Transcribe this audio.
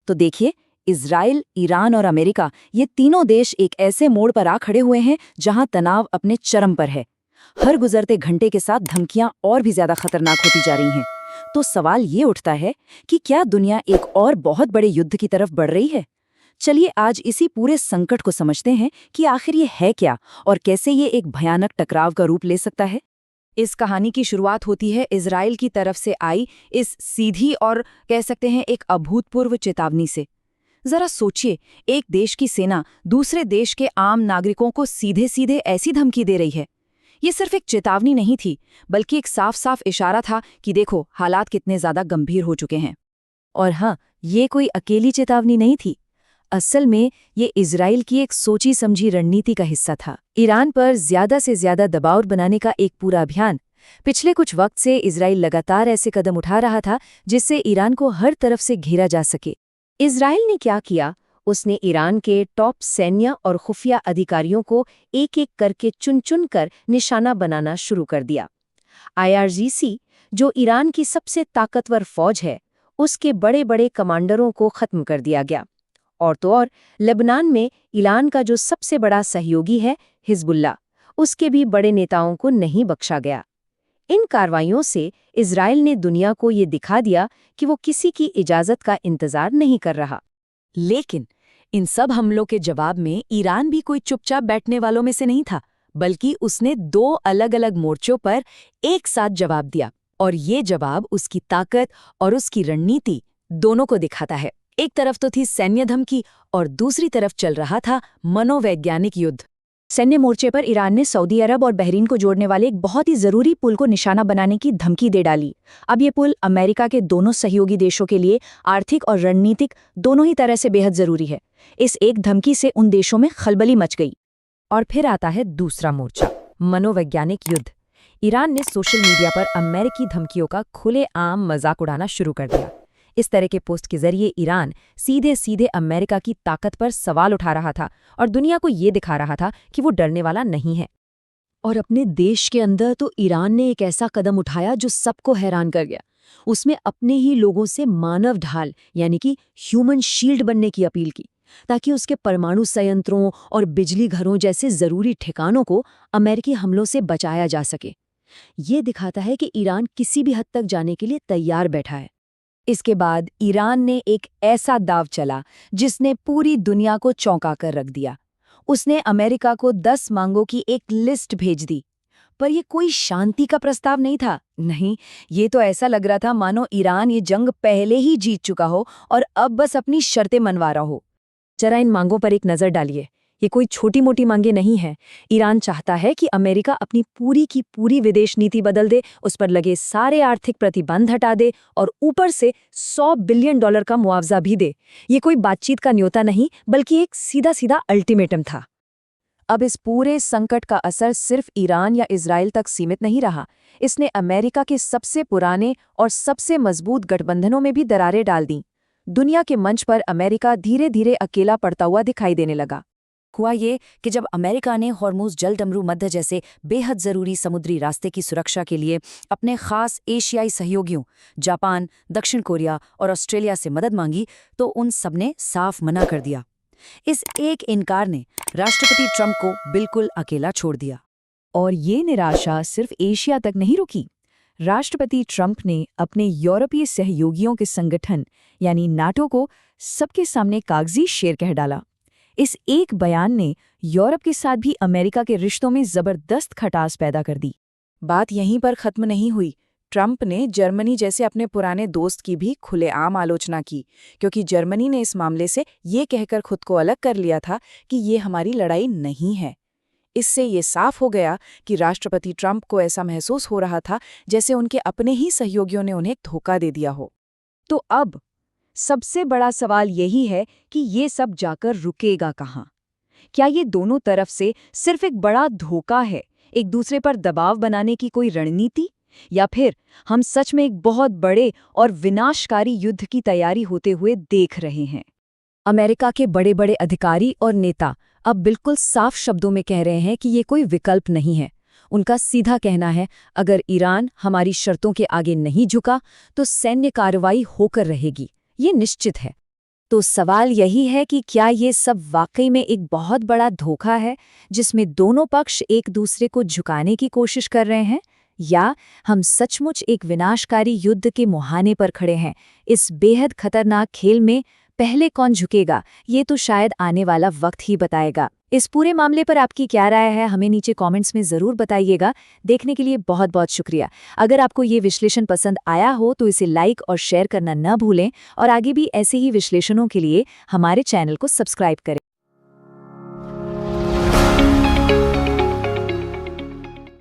तो देखिए, Israel, Iran और अमेरिका, ये तीनों देश एक ऐसे मोड़ पर आ खड़े हुए हैं जहां तनाव अपने चरम पर है। हर गुजरते घंटे के साथ धमकियां और भी ज्यादा खतरनाक होती जा रही हैं। तो सवाल ये उठता है कि क्या दुनिया एक और बहुत बड़े युद्ध की तरफ बढ़ रही है? चलिए आज इसी पूरे संकट को समझते हैं कि आखिर ये है क्या और कैसे ये एक भयानक टकराव का रूप ले सकता है। इस कहानी की शुरुआत होती है इजराइल की तरफ से आई इस सीधी और कह सकते हैं एक अभूतपूर्व चेतावनी से। जरा सोचिए, एक देश की सेना दूसरे देश के आम नागरिकों को सीधे सीधे ऐसी धमकी दे रही है। ये सिर्फ एक चेतावनी नहीं थी, बल्कि एक साफ साफ इशारा था कि देखो हालात कितने ज्यादा गंभीर हो चुके हैं। और हाँ, ये कोई अकेली चेतावनी नहीं थी। असल में ये इजराइल की एक सोची समझी रणनीति का हिस्सा था। ईरान पर ज्यादा से ज्यादा दबाव बनाने का एक पूरा अभियान। पिछले कुछ वक्त से इजराइल लगातार ऐसे कदम उठा रहा था जिससे ईरान को हर तरफ से घेरा जा सके। इजराइल ने क्या किया? उसने ईरान के टॉप सैन्य और खुफिया अधिकारियों को एक एक करके चुन चुन कर निशाना बनाना शुरू कर दिया। IRGC, जो ईरान की सबसे ताकतवर फौज है, उसके बड़े बड़े कमांडरों को खत्म कर दिया गया। और तो और लेबनान में ईरान का जो सबसे बड़ा सहयोगी है हिजबुल्लाह, उसके भी बड़े नेताओं को नहीं बख्शा गया। इन कार्रवाइयों से इजराइल ने दुनिया को ये दिखा दिया कि वो किसी की इजाजत का इंतजार नहीं कर रहा। लेकिन इन सब हमलों के जवाब में ईरान भी कोई चुपचाप बैठने वालों में से नहीं था, बल्कि उसने दो अलग अलग मोर्चों पर एक साथ जवाब दिया। और ये जवाब उसकी ताकत और उसकी रणनीति दोनों को दिखाता है। एक तरफ तो थी सैन्य धमकी और दूसरी तरफ चल रहा था मनोवैज्ञानिक युद्ध। सैन्य मोर्चे पर ईरान ने सऊदी अरब और बहरीन को जोड़ने वाले एक बहुत ही जरूरी पुल को निशाना बनाने की धमकी दे डाली। अब ये पुल अमेरिका के दोनों सहयोगी देशों के लिए आर्थिक और रणनीतिक दोनों ही तरह से बेहद जरूरी है। इस एक धमकी से उन देशों में खलबली मच गई। और फिर आता है दूसरा मोर्चा, मनोवैज्ञानिक युद्ध। ईरान ने सोशल मीडिया पर अमेरिकी धमकियों का खुलेआम मजाक उड़ाना शुरू कर दिया। इस तरह के पोस्ट के जरिए ईरान सीधे सीधे अमेरिका की ताकत पर सवाल उठा रहा था और दुनिया को ये दिखा रहा था कि वो डरने वाला नहीं है। और अपने देश के अंदर तो ईरान ने एक ऐसा कदम उठाया जो सबको हैरान कर गया। उसमें अपने ही लोगों से मानव ढाल यानी कि ह्यूमन शील्ड बनने की अपील की, ताकि उसके परमाणु संयंत्रों और बिजली घरों जैसे जरूरी ठिकानों को अमेरिकी हमलों से बचाया जा सके। ये दिखाता है कि ईरान किसी भी हद तक जाने के लिए तैयार बैठा है। इसके बाद ईरान ने एक ऐसा दाव चला जिसने पूरी दुनिया को चौंका कर रख दिया। उसने अमेरिका को 10 मांगों की एक लिस्ट भेज दी। पर ये कोई शांति का प्रस्ताव नहीं था। नहीं, ये तो ऐसा लग रहा था मानो ईरान ये जंग पहले ही जीत चुका हो और अब बस अपनी शर्तें मनवा रहा हो। जरा इन मांगों पर एक नज़र डालिए। ये कोई छोटी मोटी मांगे नहीं हैं। ईरान चाहता है कि अमेरिका अपनी पूरी की पूरी विदेश नीति बदल दे, उस पर लगे सारे आर्थिक प्रतिबंध हटा दे और ऊपर से $100 बिलियन का मुआवजा भी दे। ये कोई बातचीत का न्योता नहीं, बल्कि एक सीधा सीधा अल्टीमेटम था। अब इस पूरे संकट का असर सिर्फ ईरान या इजराइल तक सीमित नहीं रहा। इसने अमेरिका के सबसे पुराने और सबसे मजबूत गठबंधनों में भी दरारें डाल दी। दुनिया के मंच पर अमेरिका धीरे धीरे अकेला पड़ता हुआ दिखाई देने लगा। हुआ ये कि जब अमेरिका ने हॉर्मुज़ जलडमरू मध्य जैसे बेहद ज़रूरी समुद्री रास्ते की सुरक्षा के लिए अपने खास एशियाई सहयोगियों जापान, दक्षिण कोरिया और ऑस्ट्रेलिया से मदद मांगी, तो उन सबने साफ मना कर दिया। इस एक इनकार ने राष्ट्रपति ट्रंप को बिल्कुल अकेला छोड़ दिया। और ये निराशा सिर्फ एशिया तक नहीं रुकी। राष्ट्रपति ट्रंप ने अपने यूरोपीय सहयोगियों के संगठन यानी नाटो को सबके सामने कागजी शेर कह डाला। इस एक बयान ने यूरोप के साथ भी अमेरिका के रिश्तों में जबरदस्त खटास पैदा कर दी। बात यहीं पर खत्म नहीं हुई। ट्रंप ने जर्मनी जैसे अपने पुराने दोस्त की भी खुलेआम आलोचना की, क्योंकि जर्मनी ने इस मामले से ये कहकर खुद को अलग कर लिया था कि ये हमारी लड़ाई नहीं है। इससे ये साफ हो गया कि राष्ट्रपति ट्रंप को ऐसा महसूस हो रहा था जैसे उनके अपने ही सहयोगियों ने उन्हें धोखा दे दिया हो। तो अब सबसे बड़ा सवाल यही है कि ये सब जाकर रुकेगा कहाँ? क्या ये दोनों तरफ से सिर्फ एक बड़ा धोखा है, एक दूसरे पर दबाव बनाने की कोई रणनीति, या फिर हम सच में एक बहुत बड़े और विनाशकारी युद्ध की तैयारी होते हुए देख रहे हैं? अमेरिका के बड़े बड़े अधिकारी और नेता अब बिल्कुल साफ शब्दों में कह रहे हैं कि ये कोई विकल्प नहीं है। उनका सीधा कहना है, अगर ईरान हमारी शर्तों के आगे नहीं झुका तो सैन्य कार्रवाई होकर रहेगी, ये निश्चित है। तो सवाल यही है कि क्या ये सब वाकई में एक बहुत बड़ा धोखा है जिसमें दोनों पक्ष एक दूसरे को झुकाने की कोशिश कर रहे हैं, या हम सचमुच एक विनाशकारी युद्ध के मुहाने पर खड़े हैं। इस बेहद खतरनाक खेल में पहले कौन झुकेगा, ये तो शायद आने वाला वक्त ही बताएगा। इस पूरे मामले पर आपकी क्या राय है, हमें नीचे कमेंट्स में ज़रूर बताइएगा। देखने के लिए बहुत बहुत शुक्रिया। अगर आपको ये विश्लेषण पसंद आया हो तो इसे लाइक और शेयर करना न भूलें, और आगे भी ऐसे ही विश्लेषणों के लिए हमारे चैनल को सब्सक्राइब करें।